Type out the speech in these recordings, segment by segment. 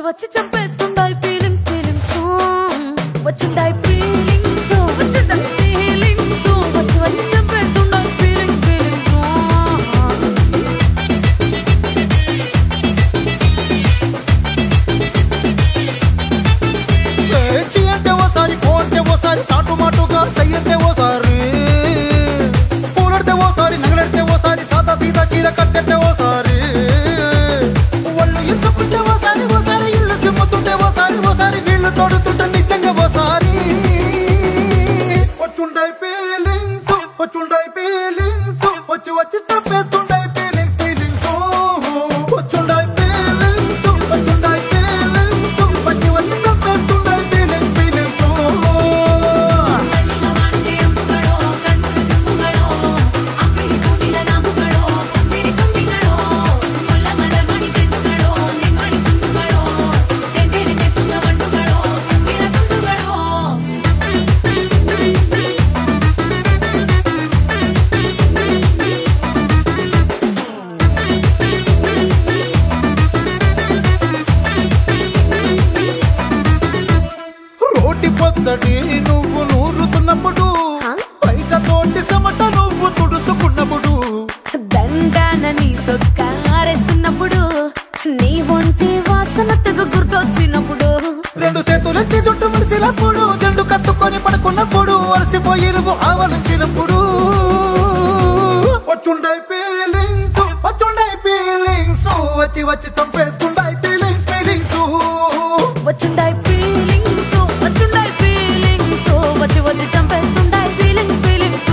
వచ్చి చంపేస్తుండాయి feelings feelings వచ్చుండాయి feelings వచ్చుండాయి feelings వచ్చి చంపేస్తుండాయి feelings feelings చి అంటే ఓసారి పోతే ఓసారి చాటు మాటుగా సై అంటే ఓసారి పూలడితే ఓసారి నగలడితే ఓసారి సాదా సీదా చీర కట్టెతే ఓసారి ఒళ్ళు ఇసుకుంటే ఓసారి ఓసారి ఇల్లు సిమ్ముతుంటే ఓసారి ఓసారి నీళ్లు తోడుతుంటే నిజంగా ఓసారి వచ్చుండాయి ఫీలింగ్స్ వచ్చి వచ్చి చంపేస్తుండాయి ఫీలింగ్స్ ఫీలింగ్స్ వచ్చుండాయి ఫీలింగ్స్ వచ్చి వచ్చి చంపేస్తుండాయి ఫీలింగ్స్ ఫీలింగ్స్ పొచ్చడి నువ్వు నూరుతున్నప్పుడు బయట తోటి సమట నువ్వు తుడుచుకున్నప్పుడు దండాన నీ సొక్కారేస్తున్నప్పుడు నీ ఒంటి వాసన తెగ గుర్తొచ్చినప్పుడు రెండు చేతులెత్తి జుట్టు ముడిసినప్పుడు జండు కత్తుకొని పడుకున్నప్పుడు అలసిపోయి నువ్వు ఆవలించినప్పుడు వచ్చుండాయి ఫీలింగ్స్ వచ్చి వచ్చి చంపేస్తుండాయి ఫీలింగ్స్ ఫీలింగ్స్ వచ్చుండాయి ఫీలింగ్స్ వచ్చుండాయి ఫీలింగ్స్ వచ్చి వచ్చి చంపేస్తుండాయి ఫీలింగ్స్ ఫీలింగ్స్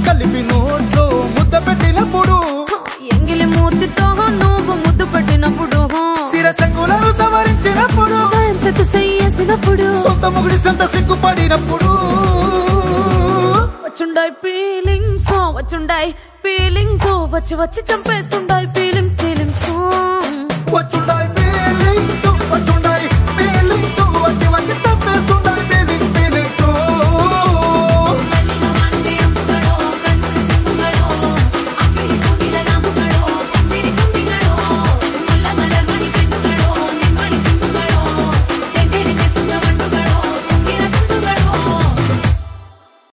కలిపి నోట్లో ముద్ద పెట్టినప్పుడు ఎంగిలి మూతితో నువ్వు ముద్దు పెట్టినప్పుడు శిరసంగులను సవరించినప్పుడు సైన్సెతు చేసినప్పుడు సొంత ముగుడి సొంత సిగ్గుపడినప్పుడు వచ్చుండాయి ఫీలింగ్స్ వచ్చి వచ్చి చంపేస్తుండాయి ఫీలింగ్స్